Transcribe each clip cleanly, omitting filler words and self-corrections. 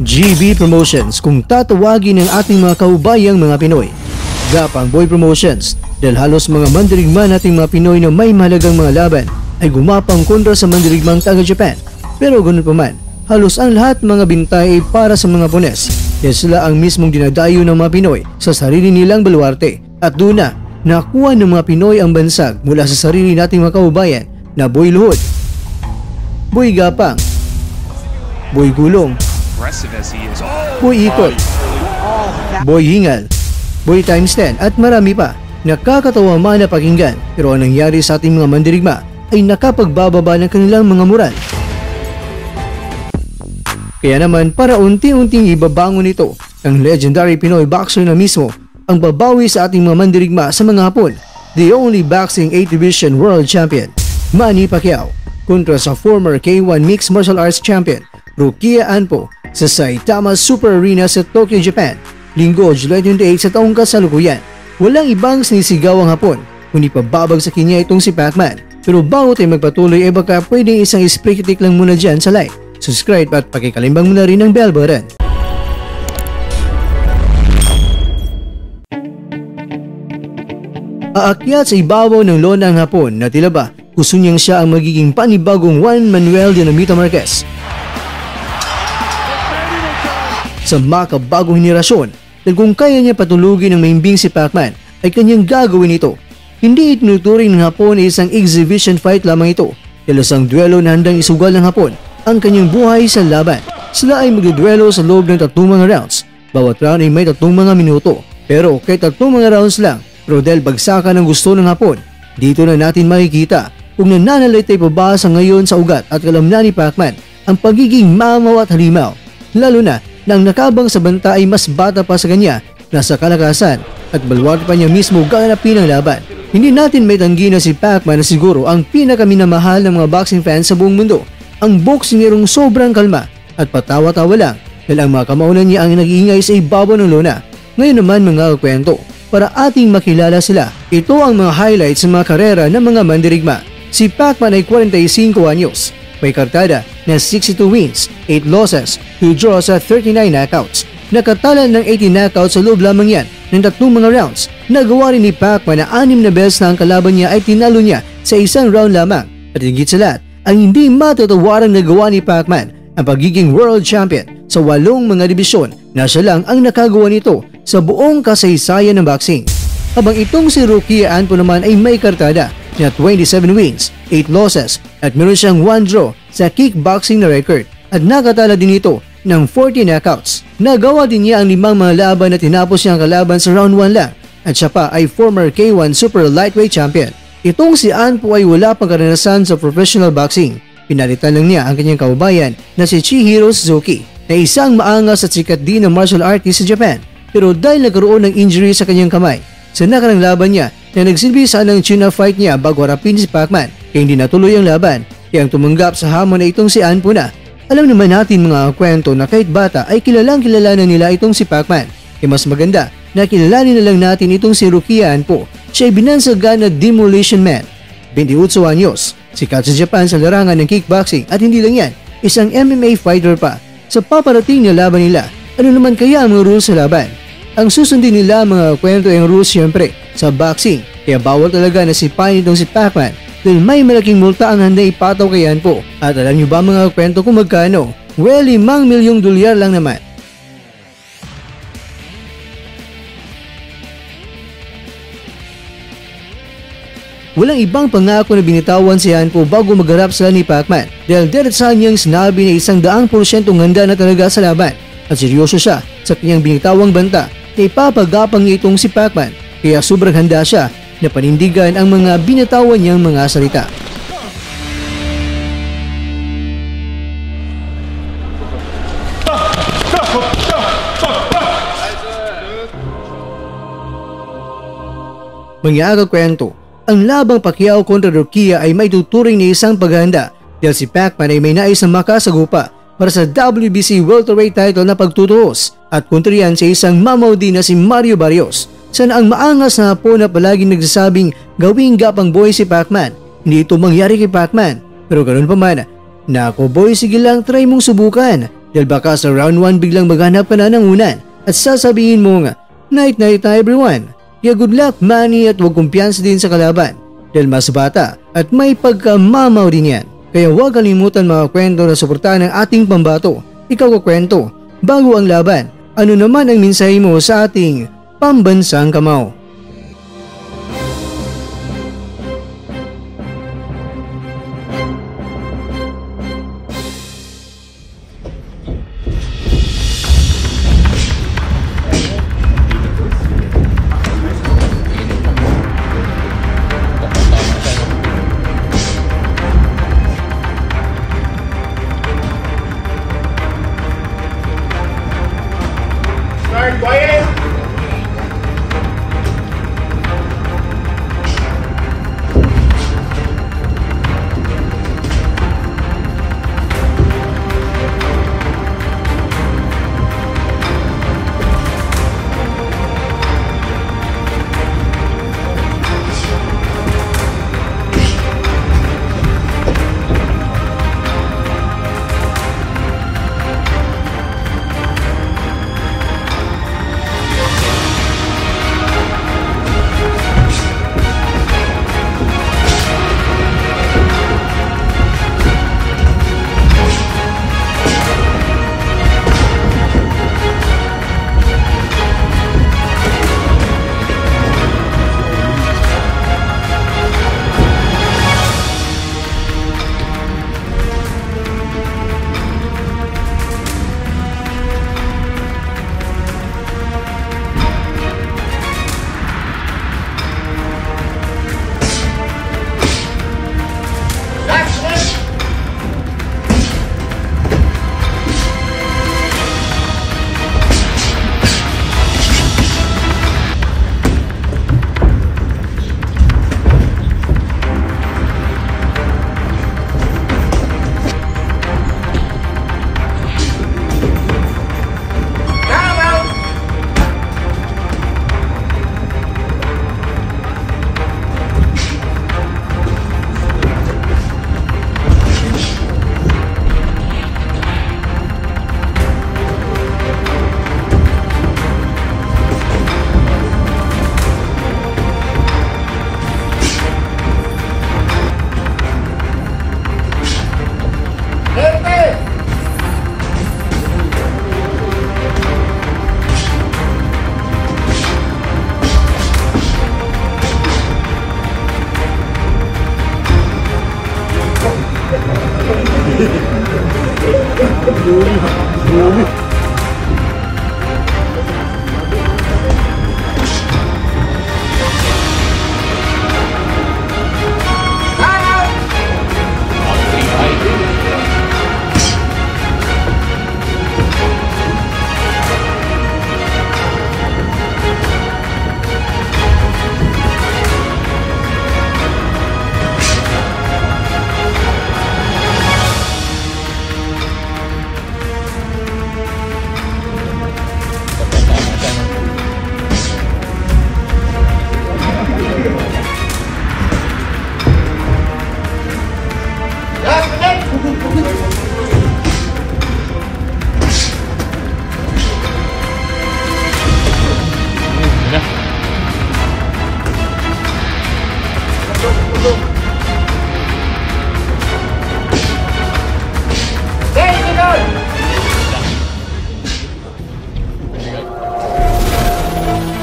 GB Promotions kung tatawagin ng ating mga kaubayang mga Pinoy. Gapang Boy Promotions dahil halos mga mandirigma nating mga Pinoy na may mahalagang mga laban ay gumapang kontra sa mandirigmang taga-Japan. Pero ganun pa man, halos ang lahat mga bintay ay para sa mga Pones dahil sila ang mismong dinadayo ng mga Pinoy sa sarili nilang baluarte. At doon na, nakuha ng mga Pinoy ang bansag mula sa sarili nating mga kaubayan na Boy Luhod, Boy Gapang, Boy Gulong, Boy Ikot, Boy Hingal, Boy Times 10 at marami pa. Nakakatawa man na pakinggan pero ang nangyari sa ating mga mandirigma ay nakapagbababa ng kanilang mga moral. Kaya naman para unti-unting ibabangon ito ang legendary Pinoy boxer na mismo ang babawi sa ating mga mandirigma sa mga Hapon. The only boxing 8th Division World Champion Manny Pacquiao kontra sa former K1 Mixed Martial Arts Champion Rukia Anpo sa Saitama Super Arena sa Tokyo, Japan, Linggo, July 28 sa taong kasalukuyan. Walang ibang sinisigaw ang Hapon, kundi pababagsakin niya itong si Pacman. Pero bago tayo magpatuloy ay baka pwedeng isang spray click lang muna dyan sa like, subscribe at pakikalimbang mo na rin ang bell button. Aakyat sa ibabaw ng lona ang Hapon na tila ba gusto niyang siya ang magiging panibagong Juan Manuel Dinamita Marquez sa makabagong henerasyon. Dahil kung kaya niya patulugin ng maimbing si Pacman ay kanyang gagawin ito. Hindi itinuturing ng Hapon ay isang exhibition fight lamang ito dahil isang duelo na handang isugal ng Hapon ang kanyang buhay sa laban. Sila ay magduduelo sa loob ng 3 mga rounds. Bawat round ay may 3 mga minuto. Pero kahit 3 mga rounds lang, pero dahil bagsakan ang gusto ng Hapon, dito na natin makikita kung nananalitay pa ba sa ngayon sa ugat at kalamnan ni Pacman ang pagiging mamaw at halimaw. Lalo na nang nakabang sa banta ay mas bata pa sa kanya, nasa kalakasan at baluarte pa niya mismo gaganapin ang laban. Hindi natin may tanggi na si Pacman na siguro ang pinakaminamahal ng mga boxing fans sa buong mundo. Ang boxingerong sobrang kalma at patawa-tawa lang dahil ang mga kamaunan niya ang nag-iingay sa ibabaw ng lona. Ngayon naman mga kwento para ating makilala sila. Ito ang mga highlights sa mga karera ng mga mandirigma. Si Pacman ay 45 anyos. May kartada na 62 wins, 8 losses, 2 draws at 39 knockouts. Nakatala ng 18 knockouts sa loob lamang yan ng 3 mga rounds. Nagawa rin ni Pacman na 6 na beses na ang kalaban niya ay tinalo niya sa isang round lamang. At higit sa lahat, ang hindi matatawarang nagawa ni Pacman ang pagiging world champion sa 8 mga dibisyon na siya lang ang nakagawa nito sa buong kasaysayan ng boxing. Habang itong si Rukia Anpo naman ay may kartada na 27 wins, 8 losses at meron siyang 1 draw sa kickboxing na record at nakatala din ito ng 40 knockouts. Nagawa din niya ang 5 mga laban na tinapos niya ang kalaban sa round 1 lang at siya pa ay former K1 Super Lightweight Champion. Itong si Anpo ay wala pang karanasan sa professional boxing. Pinalitan lang niya ang kanyang kaubayan na si Chihiro Suzuki na isang maangas at sikat din na martial artist sa Japan. Pero dahil nagkaroon ng injury sa kanyang kamay sa nakarang laban niya na nagsilbi sa ng China fight niya bago harapin si Pacman kaya hindi natuloy ang laban, kaya ang tumanggap sa hamon na itong si Anpo na. Alam naman natin mga kwento na kahit bata ay kilalang kilala na nila itong si Pacman. Kaya mas maganda na kilalanin na lang natin itong si Rukia Anpo. Siya ay binansagan na Demolition Man, 28 anyos, sikat sa Japan sa larangan ng kickboxing at hindi lang yan, isang MMA fighter pa. Sa paparating na laban nila, ano naman kaya ang mga rules sa laban? Ang susundin nila mga kwento ay ang rules siyempre sa boxing, kaya bawal talaga na sipain itong si Pacman dahil may malaking multa ang handa ipataw kay Anpo. At alam nyo ba mga kwento kung magkano? Well, $5 milyong lang naman. Walang ibang pangako na binitawan si Anpo bago magharap sila ni Pacman dahil diretsahan niyang sinabi na 100% handa na talaga sa laban at seryoso siya sa kanyang binitawang banta na ipapagapang niya itong si Pacman kaya sobrang handa siya na panindigan ang mga binitawan niyang mga salita. Mga kwento, ang labang Pacquiao kontra Rukia ay may tuturing na isang paghahanda dahil si Pacman ay may nais na makasagupa para sa WBC welterweight title na pagtutuos at kontriyan sa isang mamaw din na si Mario Barrios. Sana ang maangas na Hapon na palaging nagsasabing gawing gapang boy si Pacman. Hindi ito mangyari kay Pacman. Pero ganun pa man, nako boy, sige lang, try mong subukan. Dahil baka sa round 1 biglang maghanap ka na ng unan at sasabihin mo nga, night night na everyone. Kaya good luck Manny at huwag kumpiyansa din sa kalaban dahil mas bata at may pagkamamaw din yan. Kaya huwag kalimutan mga kwento na suportahan ng ating pambato. Ikaw kakwento, bago ang laban, ano naman ang mensahe mo sa ating pambansang kamao? Quiet!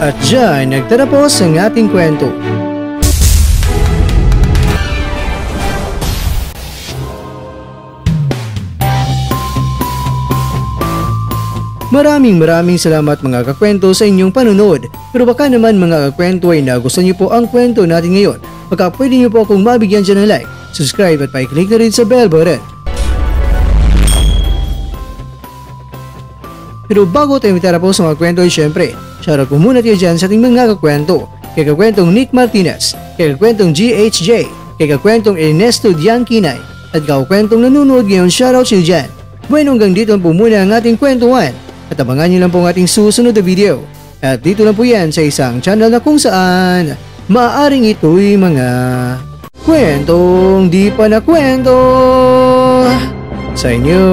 At dyan nagtatapos ang ating kwento. Maraming salamat mga kakwento sa inyong panunod. Pero baka naman mga kakwento ay nagustuhan niyo po ang kwento natin ngayon. Baka pwede niyo po akong mabigyan dyan ng like, subscribe at pa-click na rin sa bell button. Pero bago tayo matapos sa mga kwento ay syempre, shoutout po muna tayo dyan sa ating mga kakwento. Kay kakwentong Nick Martinez, kay kakwentong GHJ, kay kakwentong Ernesto Dianquinay, at kakwentong nanonood ngayon, shoutout siya dyan. Bueno, hanggang dito po muna ang ating kwentuhan. At abangan nyo lang po ang ating susunod na video. At dito lang po yan sa isang channel na kung saan maaaring ito'y mga kwentong di pa na kwento sa inyo.